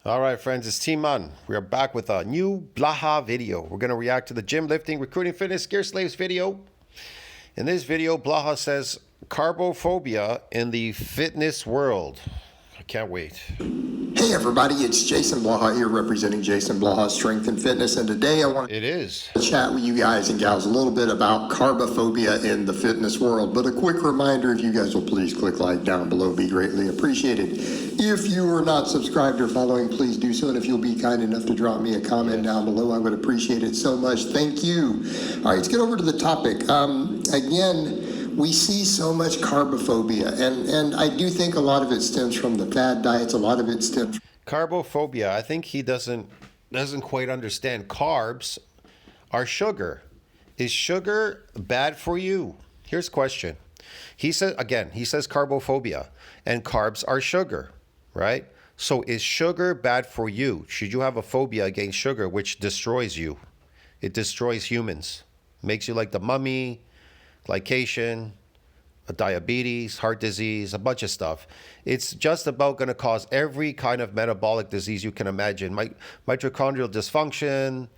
All right, friends, it's Team Man. We are back with a new Blaha video. We're going to react to the gym lifting, recruiting, fitness, gear slaves video. In this video, Blaha says carbophobia in the fitness world. I can't wait. Hey everybody, it's Jason Blaha here representing Jason Blaha Strength and Fitness, and today I want It is. to chat with you guys and gals a little bit about carbophobia in the fitness world. But a quick reminder, if you guys will please click like down below, be greatly appreciated. If you are not subscribed or following, please do so, and if you'll be kind enough to drop me a comment down below, I would appreciate it so much. Thank you. All right, let's get over to the topic. Again, we see so much carbophobia, and I do think a lot of it stems from the fad diets. A lot of it stems from Carbophobia. I think he doesn't quite understand. Carbs are sugar. Is sugar bad for you? Here's a question. He says carbophobia, and carbs are sugar, right? So is sugar bad for you? Should you have a phobia against sugar, which destroys you? It destroys humans. Makes you like the mummy, glycation, diabetes, heart disease, a bunch of stuff. It's just about going to cause every kind of metabolic disease you can imagine. Mitochondrial dysfunction.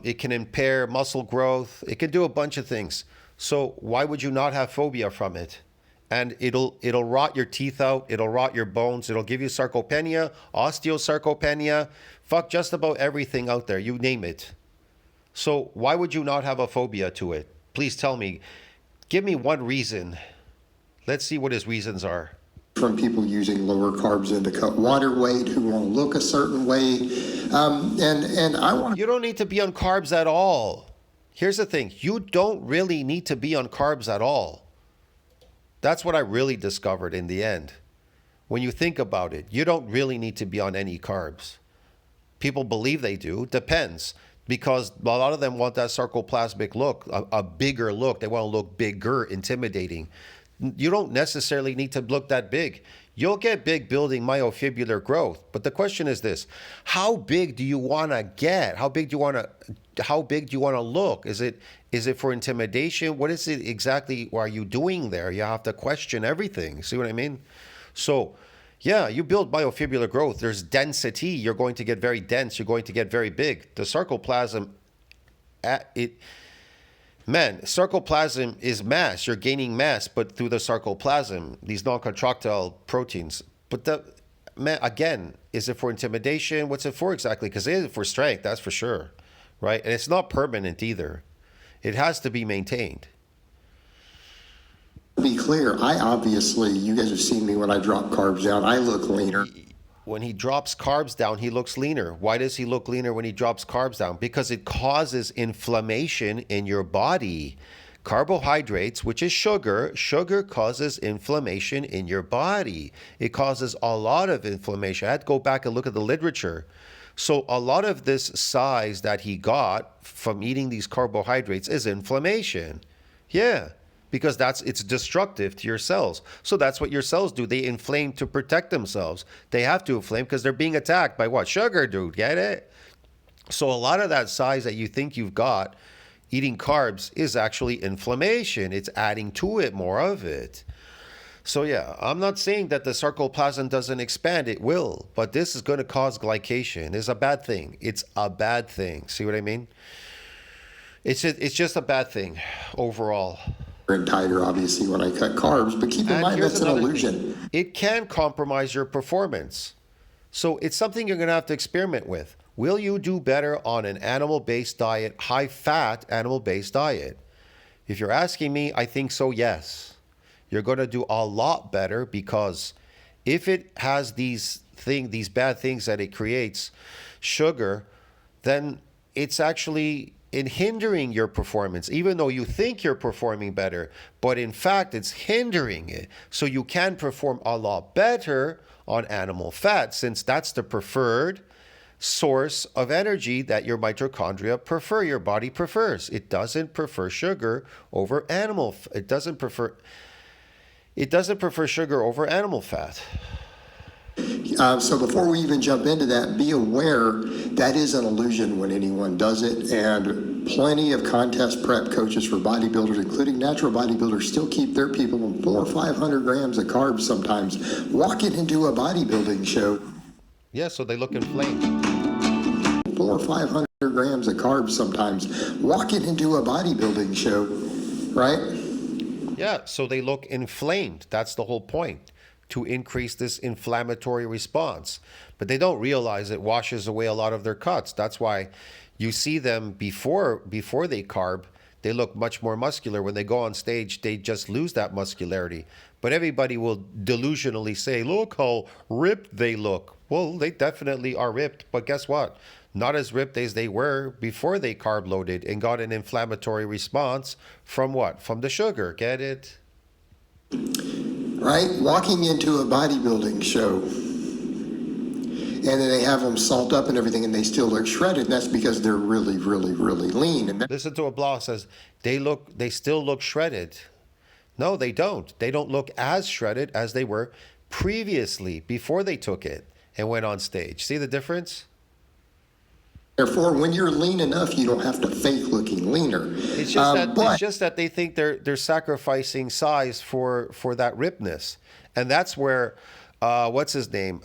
It can impair muscle growth. It can do a bunch of things. So why would you not have phobia from it? And it'll rot your teeth out. It'll rot your bones. It'll give you sarcopenia, osteosarcopenia. Fuck just about everything out there. You name it. So why would you not have a phobia to it? Please tell me. Give me one reason. Let's see what his reasons are. from people using lower carbs in to cut water weight, who want to look a certain way, and I want to. You don't need to be on carbs at all. Here's the thing. You don't really need to be on carbs at all. That's what I really discovered in the end. When you think about it, you don't really need to be on any carbs. People believe they do. Depends. Because a lot of them want that sarcoplasmic look, a bigger look. They want to look bigger, intimidating. You don't necessarily need to look that big. You'll get big building myofibrillar growth. But the question is this: how big do you want to get? How big do you want to look? Is it for intimidation? What is it exactly are you doing there? You have to question everything. See what I mean? So yeah, you build myofibrillar growth. There's density. You're going to get very dense. You're going to get very big. The sarcoplasm, sarcoplasm is mass. You're gaining mass, but through the sarcoplasm, these non-contractile proteins. But again, is it for intimidation? What's it for exactly? Because it is for strength, that's for sure, right? And it's not permanent either. It has to be maintained. Be clear, you guys have seen me when I drop carbs down, I look leaner. When he drops carbs down, he looks leaner. Why does he look leaner when he drops carbs down? Because it causes inflammation in your body. Carbohydrates, which is sugar causes inflammation in your body. It causes a lot of inflammation. I had to go back and look at the literature. So a lot of this size that he got from eating these carbohydrates is inflammation. Yeah. Because it's destructive to your cells. So that's what your cells do. They inflame to protect themselves. They have to inflame because they're being attacked by what? Sugar, dude. Get it? So a lot of that size that you think you've got eating carbs is actually inflammation. It's adding to it more of it. So yeah, I'm not saying that the sarcoplasm doesn't expand. It will. But this is going to cause glycation. It's a bad thing. It's a bad thing. See what I mean? It's just a bad thing overall. And tighter, obviously, when I cut carbs, but keep in mind that's an illusion. It can compromise your performance. So it's something you're going to have to experiment with. Will you do better on an animal-based diet, high-fat animal-based diet? If you're asking me, I think so, yes. You're going to do a lot better because if it has these bad things that it creates, sugar, then it's actually in hindering your performance, even though you think you're performing better, but in fact it's hindering it. So you can perform a lot better on animal fat, since that's the preferred source of energy that your mitochondria prefer, your body prefers. It doesn't prefer sugar over animal. It doesn't prefer sugar over animal fat. So before we even jump into that, be aware that is an illusion when anyone does it, and plenty of contest prep coaches for bodybuilders, including natural bodybuilders, still keep their people on 400 or 500 grams of carbs sometimes walking into a bodybuilding show. Yeah, so they look inflamed. 400 or 500 grams of carbs sometimes walking into a bodybuilding show, right? Yeah, so they look inflamed. That's the whole point, to increase this inflammatory response. But they don't realize it washes away a lot of their cuts. That's why you see them before they carb, they look much more muscular. When they go on stage, they just lose that muscularity. But everybody will delusionally say, look how ripped they look. Well, they definitely are ripped, but guess what? Not as ripped as they were before they carb loaded and got an inflammatory response from what? From the sugar. Get it? Right? Walking into a bodybuilding show, and then they have them salt up and everything, and they still look shredded. That's because they're really, really, really lean. And Listen to what Blah says. They still look shredded. No, they don't. They don't look as shredded as they were previously, before they took it and went on stage. See the difference? therefore, when you're lean enough, you don't have to fake looking leaner. It's just that they think they're sacrificing size for that ripness, and that's where what's his name,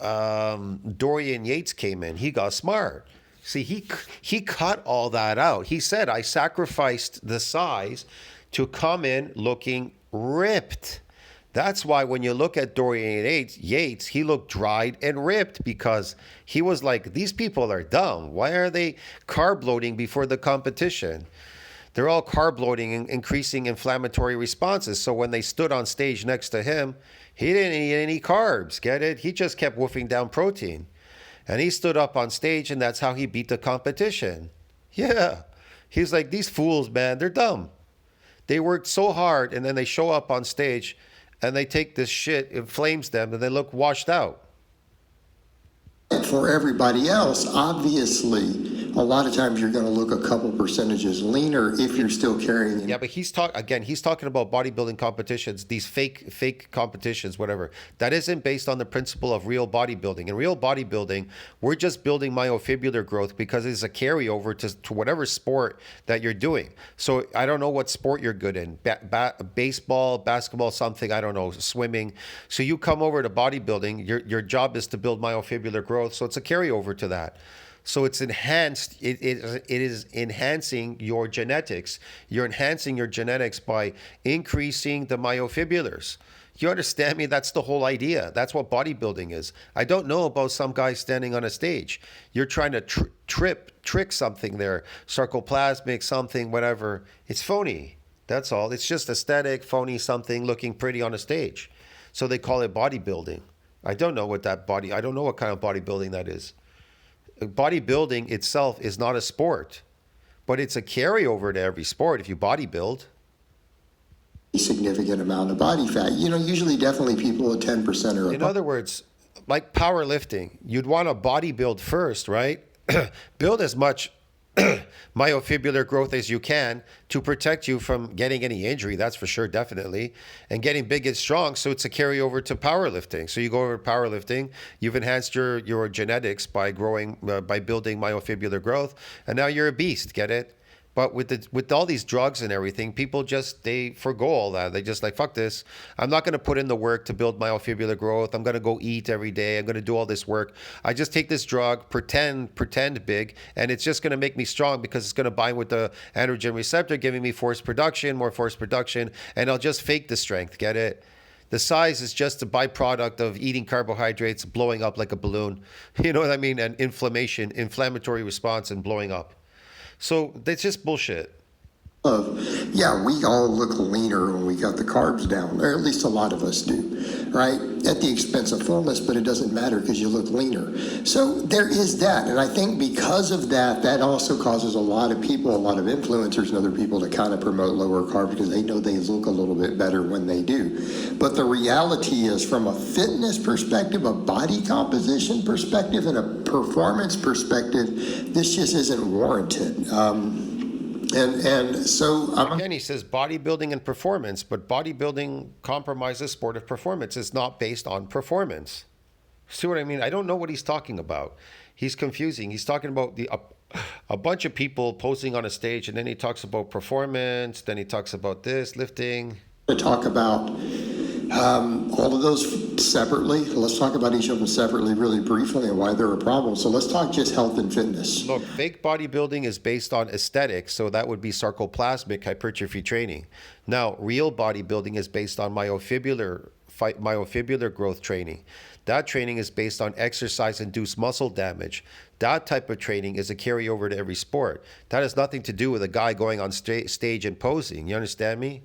Dorian Yates came in. He got smart. See, he cut all that out. He said, I sacrificed the size to come in looking ripped. That's why when you look at Dorian Yates, he looked dried and ripped, because he was like, these people are dumb. Why are they carb loading before the competition? They're all carb loading and increasing inflammatory responses. So when they stood on stage next to him, he didn't eat any carbs. Get it? He just kept wolfing down protein. And he stood up on stage, and that's how he beat the competition. Yeah. He's like, these fools, man, they're dumb. They worked so hard, and then they show up on stage and they take this shit, it inflames them, and they look washed out. for everybody else, obviously, a lot of times you're going to look a couple percentages leaner if you're still carrying. Yeah, but he's talking about bodybuilding competitions, these fake competitions, whatever. That isn't based on the principle of real bodybuilding. In real bodybuilding, we're just building myofibrillar growth because it's a carryover to whatever sport that you're doing. So I don't know what sport you're good in, baseball, basketball, something, I don't know, swimming. So you come over to bodybuilding, your job is to build myofibrillar growth. So it's a carryover to that. So it's enhanced. It is enhancing your genetics. You're enhancing your genetics by increasing the myofibrillars. You understand me? That's the whole idea. That's what bodybuilding is. I don't know about some guy standing on a stage. You're trying to trick something there, sarcoplasmic something, whatever. It's phony. That's all. It's just aesthetic, phony something looking pretty on a stage. So they call it bodybuilding. I don't know what kind of bodybuilding that is. Bodybuilding itself is not a sport, but it's a carryover to every sport if you bodybuild. A significant amount of body fat. Usually definitely people at 10% or above. In other words, like powerlifting, you'd want to bodybuild first, right? Build as much myofibrillar growth as you can to protect you from getting any injury, that's for sure, definitely, and getting big and strong. So it's a carryover to powerlifting. So you go over to powerlifting, you've enhanced your genetics by building myofibrillar growth, and now you're a beast. Get it? But with all these drugs and everything, people they forgo all that. They just like, fuck this. I'm not going to put in the work to build myofibrillar growth. I'm going to go eat every day. I'm going to do all this work. I just take this drug, pretend big, and it's just going to make me strong because it's going to bind with the androgen receptor, giving me more force production, and I'll just fake the strength. Get it? The size is just a byproduct of eating carbohydrates, blowing up like a balloon. You know what I mean? And inflammatory response and blowing up. So that's just bullshit. We all look leaner when we got the carbs down, or at least a lot of us do, right? At the expense of fullness, but it doesn't matter because you look leaner. So there is that. And I think because of that, that also causes a lot of people, a lot of influencers and other people to kind of promote lower carb because they know they look a little bit better when they do. But the reality is, from a fitness perspective, a body composition perspective, and a performance perspective, this just isn't warranted. Again, he says bodybuilding and performance, but bodybuilding compromises sport of performance. It's not based on performance. See what I mean? I don't know what he's talking about. He's confusing. He's talking about a bunch of people posing on a stage, and then he talks about performance, then he talks about this, lifting. To talk about All of those separately. Let's talk about each of them separately really briefly and why they're a problem. So let's talk just health and fitness. Look, fake bodybuilding is based on aesthetics, so that would be sarcoplasmic hypertrophy training. Now, real bodybuilding is based on myofibular growth training. That training is based on exercise-induced muscle damage. That type of training is a carryover to every sport. That has nothing to do with a guy going on stage and posing. You understand me?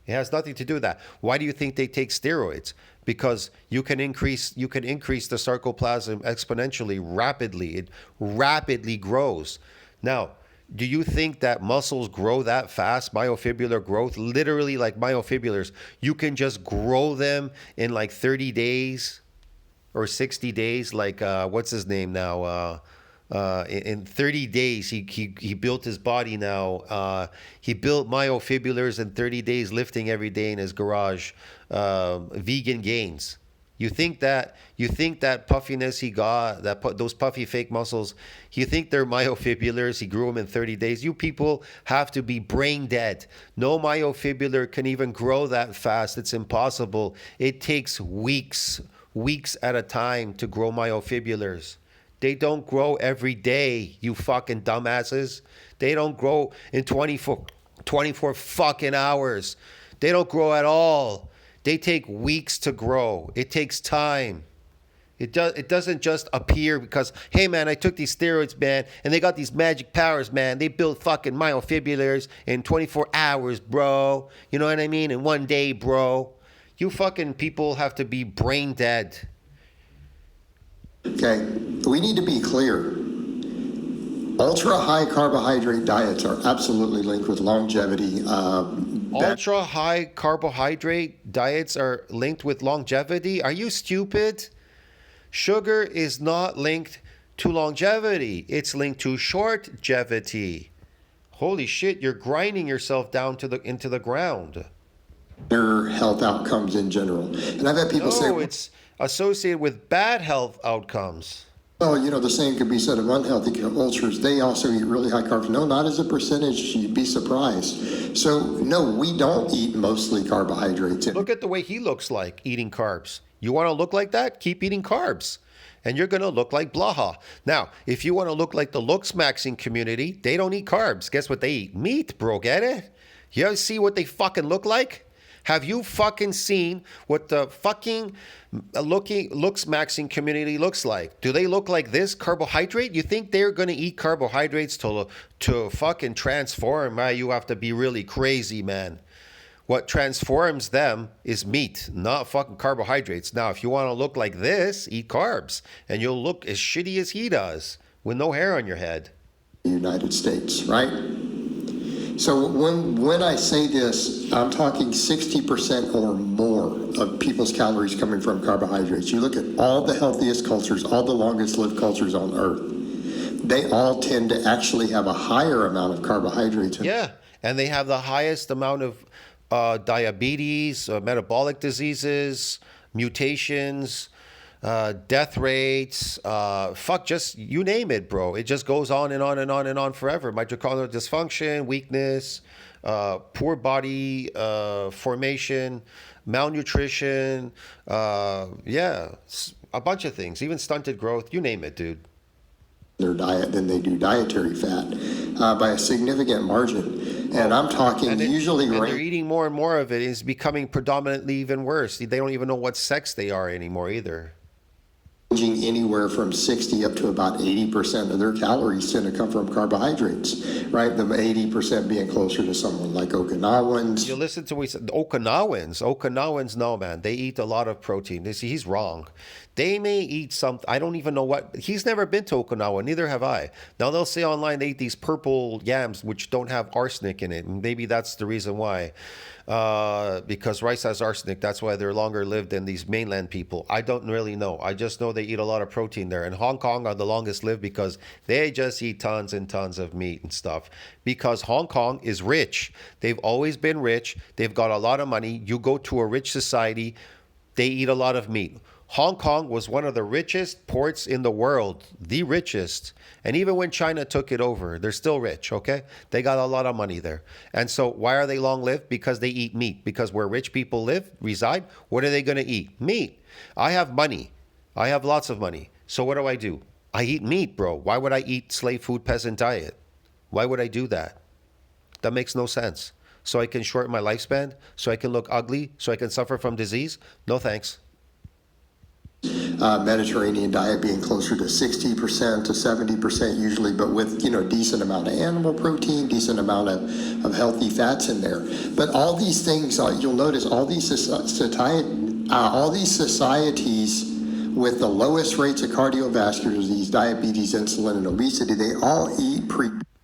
It has nothing to do with that. Why do you think they take steroids? Because you can increase the sarcoplasm exponentially, rapidly. It rapidly grows. Now, do you think that muscles grow that fast? Myofibular growth, literally like myofibulars, you can just grow them in like 30 days or 60 days. Like what's his name now? In 30 days, he built his body now. He built myofibulars in 30 days, lifting every day in his garage. Vegan gains. You think that puffiness he got, those puffy fake muscles, you think they're myofibulars? He grew them in 30 days. You people have to be brain dead. No myofibular can even grow that fast. It's impossible. It takes weeks at a time to grow myofibulars. They don't grow every day, you fucking dumbasses. They don't grow in 24 fucking hours. They don't grow at all. They take weeks to grow. It takes time. It doesn't just appear because, hey man, I took these steroids, man, and they got these magic powers, man. They built fucking myofibulars in 24 hours, bro. You know what I mean? In one day, bro. You fucking people have to be brain dead. Okay, we need to be clear. Ultra high carbohydrate diets are absolutely linked with longevity. Ultra high carbohydrate diets are linked with longevity? Are you stupid? Sugar is not linked to longevity. It's linked to shortgevity. Holy shit, you're grinding yourself down into the ground. Their health outcomes in general. And I've had people say, no, it's associated with bad health outcomes. well, you know, the same could be said of unhealthy cultures. They also eat really high carbs. No, not as a percentage. You'd be surprised. So, no, we don't eat mostly carbohydrates. Look at the way he looks like eating carbs. You want to look like that? Keep eating carbs. And you're going to look like Blaha. Now, if you want to look like the looks maxing community, they don't eat carbs. Guess what they eat? Meat, bro. Get it? You ever see what they fucking look like? Have you fucking seen what the fucking looks maxing community looks like? Do they look like this? Carbohydrate? You think they're going to eat carbohydrates to fucking transform? You have to be really crazy, man. What transforms them is meat, not fucking carbohydrates. Now, if you want to look like this, eat carbs, and you'll look as shitty as he does with no hair on your head. United States, right? So when I say this, I'm talking 60% or more of people's calories coming from carbohydrates. You look at all the healthiest cultures, all the longest lived cultures on earth, they all tend to actually have a higher amount of carbohydrates. Yeah, and they have the highest amount of diabetes, metabolic diseases, mutations, death rates, just you name it, bro. It just goes on and on and on and on forever. Mitochondrial dysfunction, weakness, poor body formation, malnutrition, a bunch of things, even stunted growth, you name it, dude. Their diet than they do dietary fat by a significant margin. And I'm talking and usually... And they're eating more and more of it. It's becoming predominantly even worse. They don't even know what sex they are anymore either. Ranging anywhere from 60 up to about 80% of their calories tend to come from carbohydrates, right? The 80% being closer to someone like Okinawans. You listen to what he said. Okinawans, no, man. They eat a lot of protein. He's wrong. They may eat some, I don't even know what, he's never been to Okinawa, neither have I. Now they'll say online they eat these purple yams which don't have arsenic in it, and maybe that's the reason why. Because rice has arsenic, that's why they're longer lived than these mainland people. I don't really know. I just know they eat a lot of protein there. And Hong Kong are the longest lived because they just eat tons and tons of meat and stuff. Because Hong Kong is rich. They've always been rich. They've got a lot of money. You go to a rich society, they eat a lot of meat. Hong Kong was one of the richest ports in the world, the richest. And even when China took it over, they're still rich, okay? They got a lot of money there. And so why are they long lived? Because they eat meat. Because where rich people live, reside, what are they going to eat? Meat. I have money. I have lots of money. So what do? I eat meat, bro. Why would I eat slave food peasant diet? Why would I do that? That makes no sense. So I can shorten my lifespan? So I can look ugly? So I can suffer from disease? No thanks. Mediterranean diet being closer to 60% to 70% usually, but with, decent amount of animal protein, decent amount of healthy fats in there. But all these things, you'll notice all these societies with the lowest rates of cardiovascular disease, diabetes, insulin, and obesity, they all eat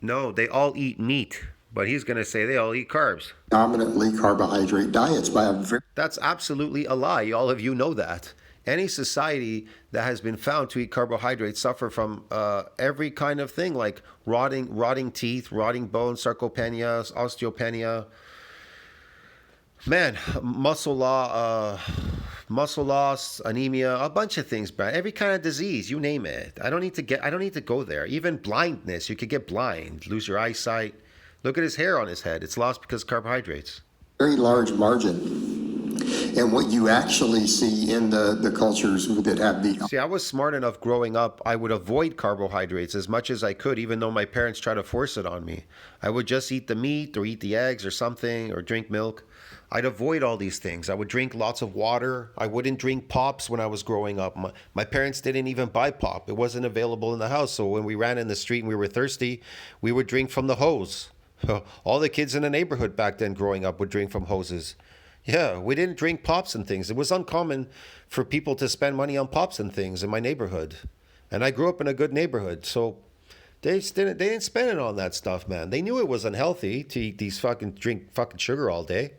No, they all eat meat. But he's going to say they all eat carbs. predominantly carbohydrate diets by a very That's absolutely a lie. All of you know that. Any society that has been found to eat carbohydrates suffer from every kind of thing, like rotting teeth, rotting bones, sarcopenia, osteopenia. Man, muscle loss, anemia, a bunch of things, Brad. Every kind of disease, you name it. I don't need to go there. Even blindness, you could get blind, lose your eyesight. Look at his hair on his head. It's lost because of carbohydrates. very large margin. And what you actually see in the cultures that have the See, I was smart enough growing up, I would avoid carbohydrates as much as I could, even though my parents tried to force it on me. I would just eat the meat or eat the eggs or something or drink milk. I'd avoid all these things. I would drink lots of water. I wouldn't drink pops when I was growing up. My parents didn't even buy pop. It wasn't available in the house. So when we ran in the street and we were thirsty, we would drink from the hose. All the kids in the neighborhood back then growing up would drink from hoses. Yeah, we didn't drink pops and things. It was uncommon for people to spend money on pops and things in my neighborhood. And I grew up in a good neighborhood, so they didn't spend it on that stuff, man. They knew it was unhealthy to eat drink fucking sugar all day.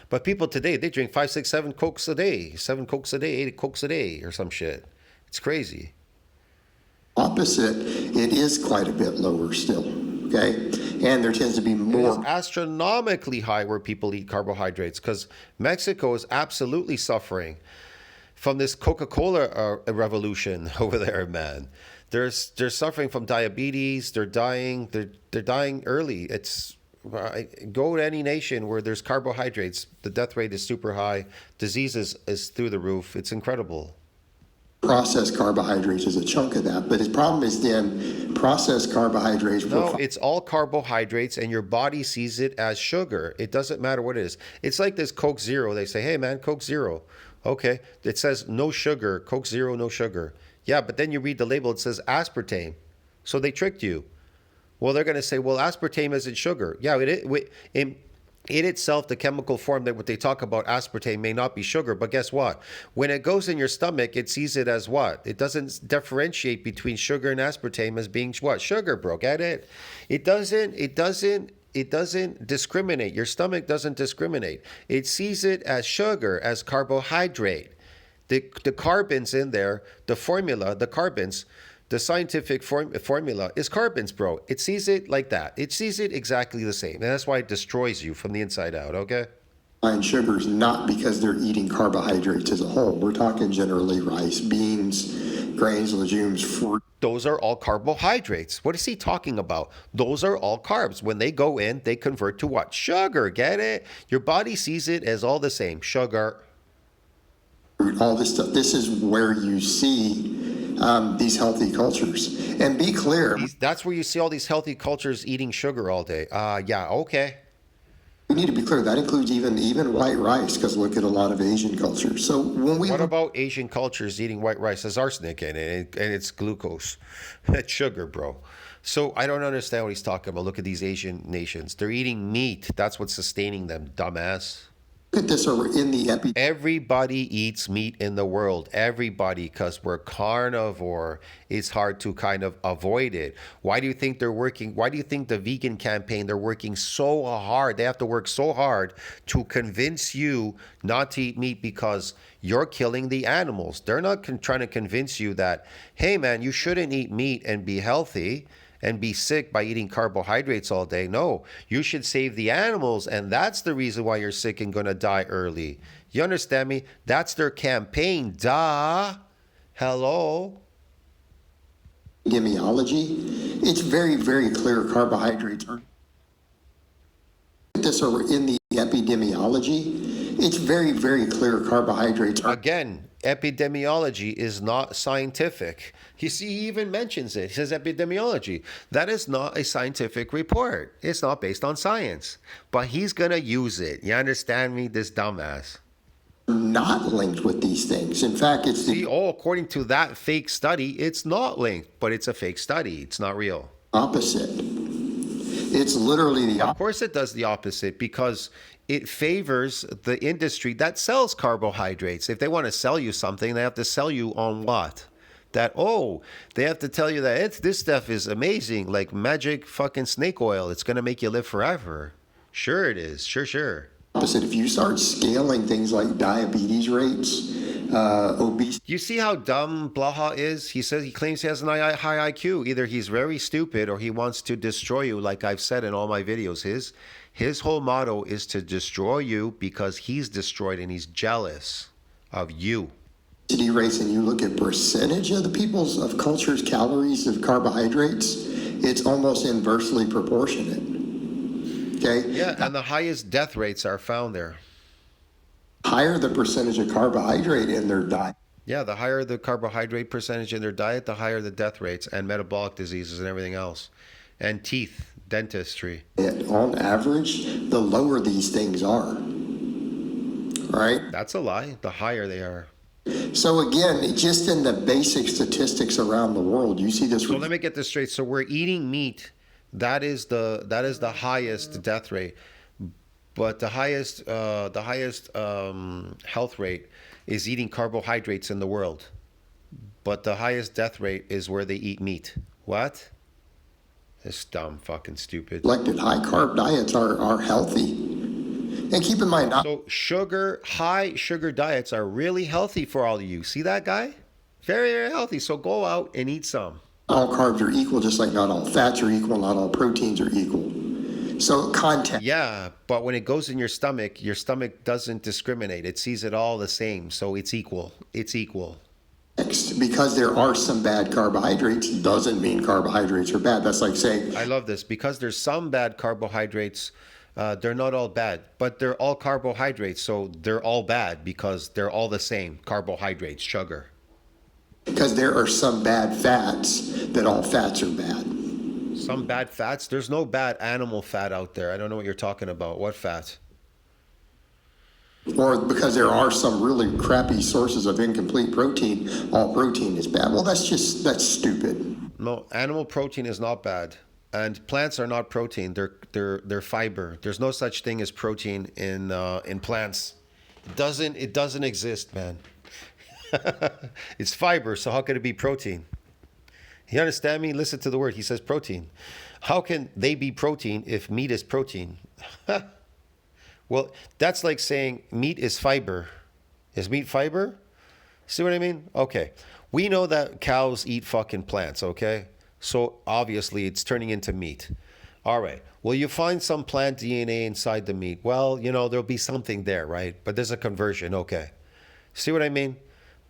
But people today, they drink 5, 6, 7 Cokes a day, 7 Cokes a day, 8 Cokes a day or some shit. It's crazy. opposite, it is quite a bit lower still. Okay, and there tends to be It's more astronomically high where people eat carbohydrates because Mexico is absolutely suffering from this Coca-Cola revolution over there, man. They're suffering from diabetes. They're dying. They're dying early. It's go to any nation where there's carbohydrates. The death rate is super high. Disease is through the roof. It's incredible. processed carbohydrates is a chunk of that. But his problem is then processed carbohydrates. No, it's all carbohydrates, and your body sees it as sugar. It doesn't matter what it is. It's like this Coke Zero. They say, hey, man, Coke Zero. Okay. It says no sugar. Coke Zero, no sugar. Yeah, but then you read the label. It says aspartame. So they tricked you. Well, they're going to say, well, aspartame isn't sugar. Yeah, in itself, the chemical form that what they talk about, aspartame, may not be sugar. But guess what? When it goes in your stomach, it sees it as what? It doesn't differentiate between sugar and aspartame as being what? Sugar, bro. Get it? It doesn't discriminate. Your stomach doesn't discriminate. It sees it as sugar, as carbohydrate. The carbons in there, the formula, the carbons, the scientific formula is carbons, bro. It sees it like that. It sees it exactly the same. And that's why it destroys you from the inside out, okay? refined sugars, not because they're eating carbohydrates as a whole. We're talking generally rice, beans, grains, legumes, fruit. Those are all carbohydrates. What is he talking about? Those are all carbs. When they go in, they convert to what? Sugar. Get it? Your body sees it as all the same. Sugar. All this stuff. This is where you see these healthy cultures. And be clear. That's where you see all these healthy cultures eating sugar all day. Yeah, okay. We need to be clear. That includes even white rice, because look at a lot of Asian cultures. So when we What about Asian cultures eating white rice? There's arsenic in it, and it's glucose. It's sugar, bro. So I don't understand what he's talking about. Look at these Asian nations. They're eating meat. That's what's sustaining them, dumbass. look at this over in the Everybody eats meat in the world. Everybody, because we're carnivore. It's hard to kind of avoid it. Why do you think they're working? Why do you think the vegan campaign, they're working so hard? They have to work so hard to convince you not to eat meat because you're killing the animals. They're not trying to convince you that, hey, man, you shouldn't eat meat and be healthy and be sick by eating carbohydrates all day. No, you should save the animals, and that's the reason why you're sick and going to die early. You understand me? That's their campaign. Duh. Hello. Epidemiology, it's very, very clear carbohydrates are this are in the epidemiology. It's very, very clear carbohydrates are Again, epidemiology is not scientific. You see, he even mentions it. He says epidemiology. That is not a scientific report. It's not based on science. But he's going to use it. You understand me? This dumbass. not linked with these things. In fact, it's See, the according to that fake study, it's not linked, but it's a fake study. It's not real. opposite. It's literally the Of opposite. course, it does the opposite because it favors the industry that sells carbohydrates. If they want to sell you something, they have to sell you on what? That, oh, they have to tell you that this stuff is amazing, like magic fucking snake oil. It's going to make you live forever. Sure, it is. Sure. If you start scaling things like diabetes rates, obesity, You see how dumb Blaha is? He claims he has an high IQ. Either he's very stupid or he wants to destroy you, like I've said in all my videos. His whole motto is to destroy you because he's destroyed and he's jealous of you. rates, and you look at percentage of the people's of culture's calories of carbohydrates, it's almost inversely proportionate. Okay? Yeah, and the highest death rates are found there. Higher the percentage of carbohydrate in their diet, Yeah, the higher the carbohydrate percentage in their diet, the higher the death rates and metabolic diseases and everything else. And teeth, dentistry. on average, the lower these things are. Right? That's a lie. The higher they are. So again, just in the basic statistics around the world, you see this. So let me get this straight. So we're eating meat. That is the highest death rate. But the highest health rate is eating carbohydrates in the world. But the highest death rate is where they eat meat. What? It's dumb, fucking stupid. Selected high carb diets are healthy. And keep in mind, not So high sugar diets are really healthy for all of you. See that guy? Very, very healthy. So go out and eat some. all carbs are equal, just like not all fats are equal, not all proteins are equal. So context. Yeah, but when it goes in your stomach doesn't discriminate. It sees it all the same. So it's equal. It's equal. Because there are some bad carbohydrates doesn't mean carbohydrates are bad. That's like saying I love this because there's some bad carbohydrates. They're not all bad, but they're all carbohydrates. So they're all bad because they're all the same. Carbohydrates, sugar. because there are some bad fats that all fats are bad. Some bad fats. There's no bad animal fat out there. I don't know what you're talking about. What fat? Or because there are some really crappy sources of incomplete protein, all protein is bad. Well, that's stupid. No, animal protein is not bad, and plants are not protein. They're fiber. There's no such thing as protein in plants. It doesn't exist, man. It's fiber, so how could it be protein? You understand me? Listen to the word. He says protein. How can they be protein if meat is protein? Well, that's like saying meat is fiber. Is meat fiber? See what I mean? Okay. We know that cows eat fucking plants, okay? So obviously it's turning into meat. All right. Well, you find some plant DNA inside the meat. Well, there'll be something there, right? But there's a conversion, okay. See what I mean?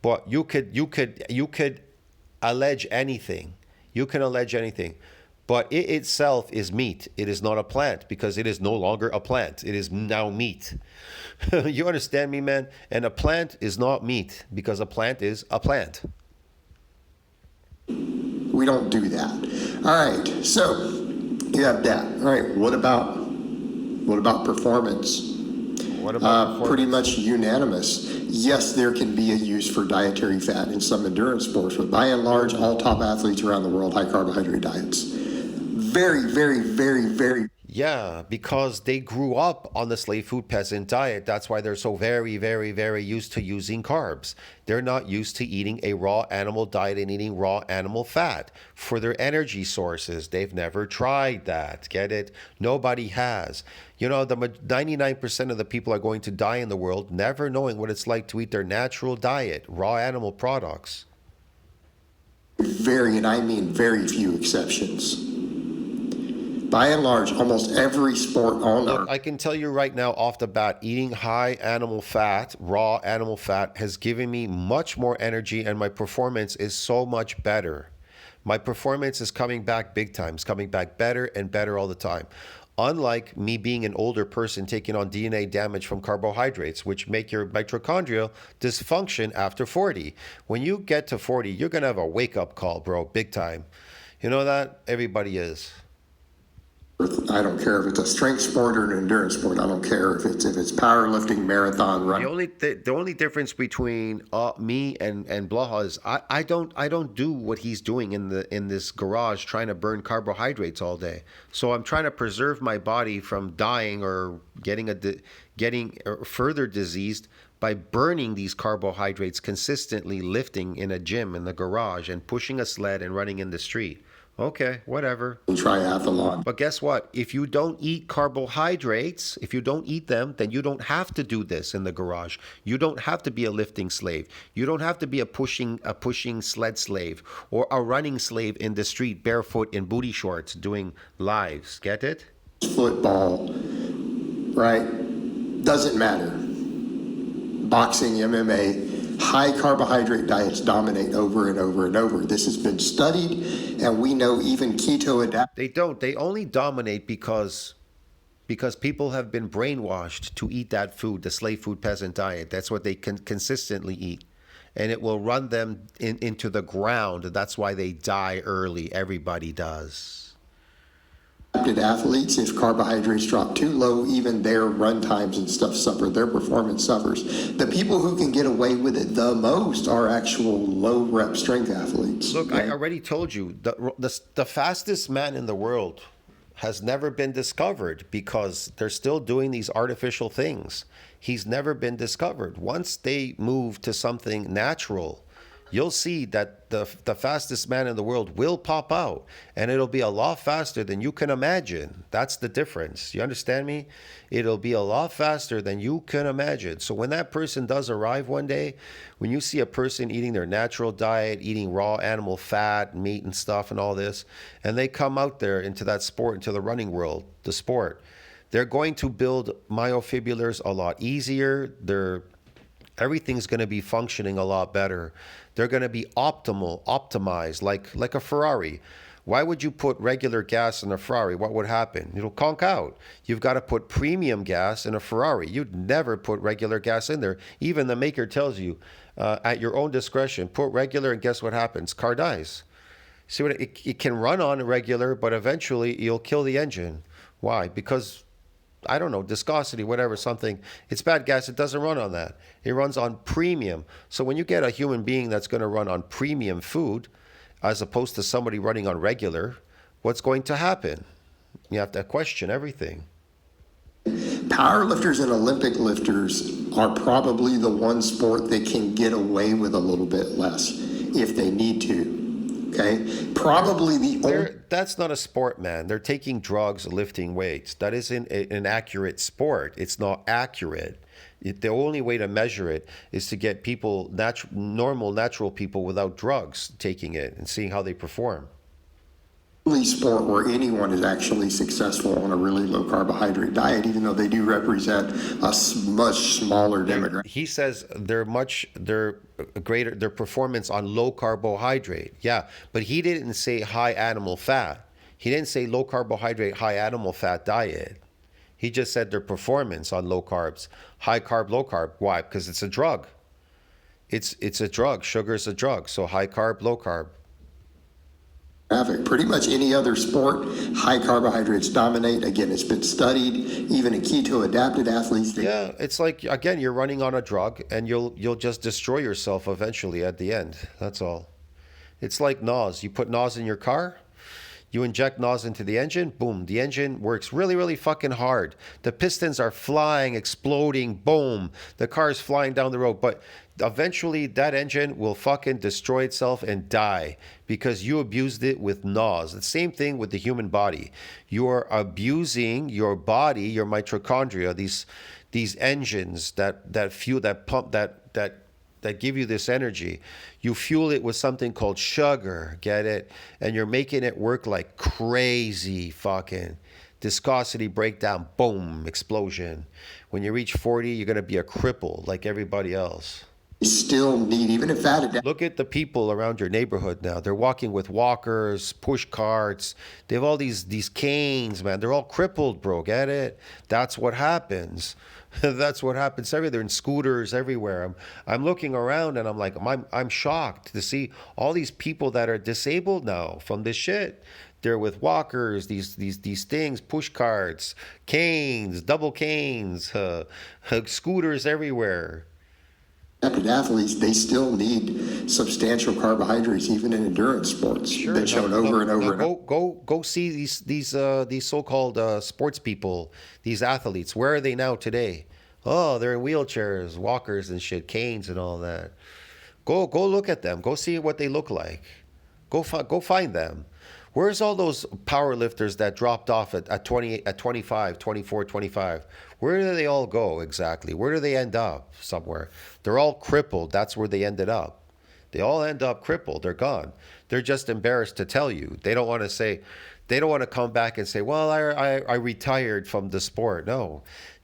But you could allege anything. You can allege anything. But it itself is meat. It is not a plant because it is no longer a plant. It is now meat. You understand me, man? And a plant is not meat because a plant is a plant. We don't do that. All right. So you have that. All right. What about performance? What about Pretty much unanimous. Yes, there can be a use for dietary fat in some endurance sports, but by and large, all top athletes around the world, high carbohydrate diets. Very, very, very, very. Yeah, because they grew up on the slave food peasant diet. That's why they're so very, very, very used to using carbs. They're not used to eating a raw animal diet and eating raw animal fat for their energy sources. They've never tried that. Get it? Nobody has. The 99% of the people are going to die in the world never knowing what it's like to eat their natural diet, raw animal products. Very, and I mean very few exceptions. by and large, almost every sport on Look, earth. I can tell you right now off the bat, eating high animal fat, raw animal fat, has given me much more energy and my performance is so much better. My performance is coming back big time. It's coming back better and better all the time. Unlike me being an older person taking on DNA damage from carbohydrates, which make your mitochondria dysfunction after 40. When you get to 40, you're going to have a wake up call, bro, big time. You know that? Everybody is. I don't care if it's a strength sport or an endurance sport. I don't care if it's powerlifting, marathon, The running. only difference between me and Blaha is I don't do what he's doing in this garage trying to burn carbohydrates all day. So I'm trying to preserve my body from dying or getting further diseased by burning these carbohydrates consistently, lifting in a gym in the garage and pushing a sled and running in the street. Okay, whatever. Triathlon. But guess what? If you don't eat carbohydrates, if you don't eat them, then you don't have to do this in the garage. You don't have to be a lifting slave. You don't have to be a pushing sled slave or a running slave in the street barefoot in booty shorts doing lives. Get it? Football, right? Doesn't matter. Boxing, MMA, high carbohydrate diets dominate over and over and over. This has been studied, and we know even keto adapt. They don't. They only dominate because people have been brainwashed to eat that food, the slave food peasant diet. That's what they can consistently eat. And it will run them into the ground. That's why they die early. Everybody does. Adapted athletes, if carbohydrates drop too low, even their run times and stuff suffer, their performance suffers. The people who can get away with it the most are actual low rep strength athletes. Look, right? I already told you, the fastest man in the world has never been discovered because they're still doing these artificial things. He's never been discovered. Once they move to something natural, you'll see that the fastest man in the world will pop out, and it'll be a lot faster than you can imagine. That's the difference. You understand me? It'll be a lot faster than you can imagine. So when that person does arrive one day, when you see a person eating their natural diet, eating raw animal fat, meat and stuff and all this, and they come out there into that sport, into the running world, the sport, they're going to build myofibulars a lot easier. Everything's going to be functioning a lot better. They're going to be optimized, like a Ferrari. Why would you put regular gas in a Ferrari? What would happen? It'll conk out. You've got to put premium gas in a Ferrari. You'd never put regular gas in there. Even the maker tells you, at your own discretion, put regular, and guess what happens? Car dies. See what it can run on regular, but eventually you'll kill the engine. Why? Because I don't know, viscosity, whatever, something. It's bad gas. It doesn't run on that. It runs on premium. So when you get a human being that's going to run on premium food, as opposed to somebody running on regular, what's going to happen? You have to question everything. Powerlifters and Olympic lifters are probably the one sport that can get away with a little bit less if they need to. Okay, probably the only. That's not a sport, man. They're taking drugs, lifting weights. That isn't an accurate sport. It's not accurate. The only way to measure it is to get people, normal, natural people without drugs taking it and seeing how they perform. Only sport where anyone is actually successful on a really low carbohydrate diet, even though they do represent a much smaller demographic. He says they're greater, their performance on low carbohydrate. Yeah, but he didn't say high animal fat. He didn't say low carbohydrate, high animal fat diet. He just said their performance on low carbs, high carb, low carb. Why? Because it's a drug. It's a drug. Sugar is a drug. So high carb, low carb. Pretty much any other sport, high carbohydrates dominate. Again, it's been studied, even in keto adapted athletes. Yeah, it's like, again, you're running on a drug and you'll just destroy yourself eventually at the end. That's all. It's like NOS. You put NOS in your car, you inject NOS into the engine, boom, the engine works really, really fucking hard. The pistons are flying, exploding, boom, the car's flying down the road. But eventually that engine will fucking destroy itself and die because you abused it with NOS. The same thing with the human body. You're abusing your body, your mitochondria, these engines that fuel, that pump, that that give you this energy, you fuel it with something called sugar, get it? And you're making it work like crazy fucking viscosity breakdown, boom, explosion. When you reach 40, you're going to be a cripple like everybody else. Still need, even if that. Look at the people around your neighborhood now. They're walking with walkers, push carts. They have all these canes, man. They're all crippled, bro. Get it? That's what happens. That's what happens everywhere. They're in scooters everywhere. I'm looking around and I'm like, I'm shocked to see all these people that are disabled now from this shit. They're with walkers, these things, push carts, canes, double canes, scooters everywhere. Athletes, they still need substantial carbohydrates, even in endurance sports. Sure, Been shown over and over. Go see these so-called sports people, these athletes. Where are they now today? Oh, they're in wheelchairs, walkers and shit, canes and all that. Go look at them. Go see what they look like. Go find them. Where's all those power lifters that dropped off at 20, at 25, 24, 25? Where do they all go exactly? Where do they end up? Somewhere. They're all crippled. That's where they ended up. They all end up crippled. They're gone. They're just embarrassed to tell you. They don't want to say, they don't want to come back and say, well, I retired from the sport. No.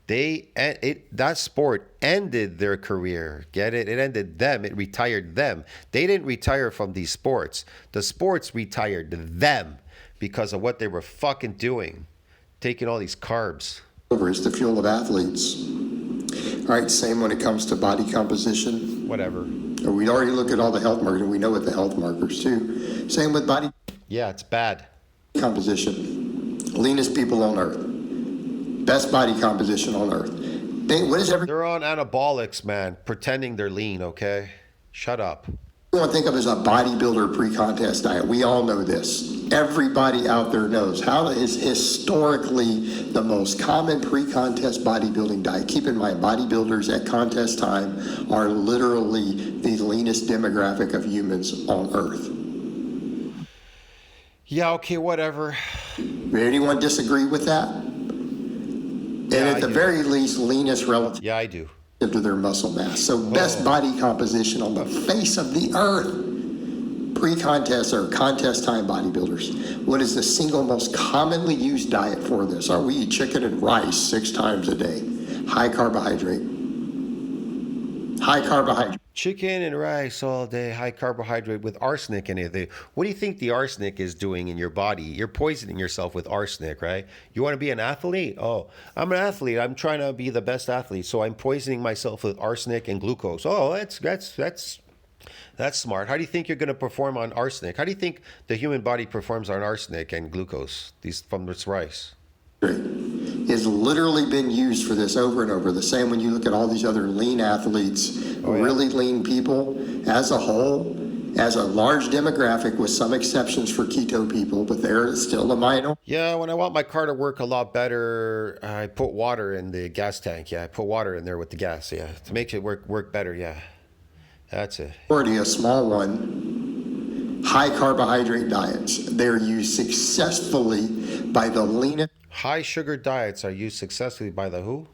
That sport ended their career. Get it? It ended them. It retired them. They didn't retire from these sports. The sports retired them because of what they were fucking doing, taking all these carbs. Is the fuel of athletes. All right, same when it comes to body composition. Whatever. We already look at all the health markers, and we know what the health markers too. Same with body. Yeah, it's bad. Composition. Leanest people on earth. Best body composition on earth. They're on anabolics, man, pretending they're lean, okay? Shut up. I want to think of as a bodybuilder pre-contest diet. We all know this. Everybody out there knows how is historically the most common pre-contest bodybuilding diet. Keep in mind, bodybuilders at contest time are literally the leanest demographic of humans on earth. Yeah, okay, whatever. Anyone disagree with that? Yeah, and at the very least, leanest relative. Yeah, I do. To their muscle mass. So best body composition on the face of the earth. Pre-contest or contest time bodybuilders. What is the single most commonly used diet for this? We eat chicken and rice 6 times a day. High carbohydrate. High carbohydrate. Chicken and rice all day, high carbohydrate with arsenic in it. What do you think the arsenic is doing in your body? You're poisoning yourself with arsenic, right? You want to be an athlete? Oh, I'm an athlete. I'm trying to be the best athlete, so I'm poisoning myself with arsenic and glucose. Oh, that's smart. How do you think you're going to perform on arsenic? How do you think the human body performs on arsenic and glucose? These from this rice. Has literally been used for this over and over. The same when you look at all these other lean athletes, really lean people as a whole, as a large demographic with some exceptions for keto people, but they're still a minority. Yeah, when I want my car to work a lot better, I put water in the gas tank. Yeah, I put water in there with the gas, yeah, to make it work better, yeah. That's it. Already a small one, high carbohydrate diets. They're used successfully by the leanest. High sugar diets are used successfully by the who?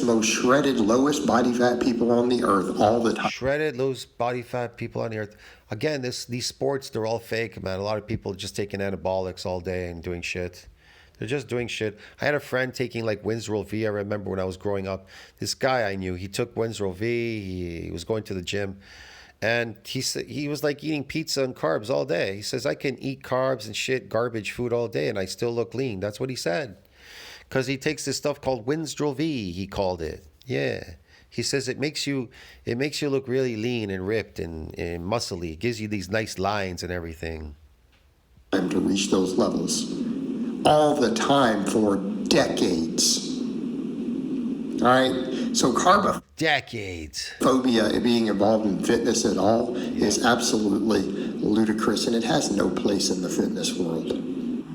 Most shredded, lowest body fat people on the earth all the time. Shredded, lowest body fat people on the earth. Again, these sports, they're all fake, man. A lot of people just taking anabolics all day and doing shit. They're just doing shit. I had a friend taking like Winslow V. I remember when I was growing up. This guy I knew, he took Winslow V. He was going to the gym. And he was like eating pizza and carbs all day. He says, I can eat carbs and shit, garbage food all day, and I still look lean. That's what he said. Because he takes this stuff called Winslow V, he called it. Yeah. He says it makes you look really lean and ripped and muscly. It gives you these nice lines and everything. To reach those levels all the time for decades. All right, so decades. Carbophobia, being involved in fitness at all, is absolutely ludicrous, and it has no place in the fitness world.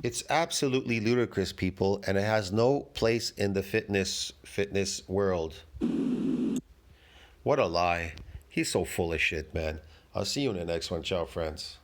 It's absolutely ludicrous, people, and it has no place in the fitness world. What a lie. He's so full of shit, man. I'll see you in the next one. Ciao, friends.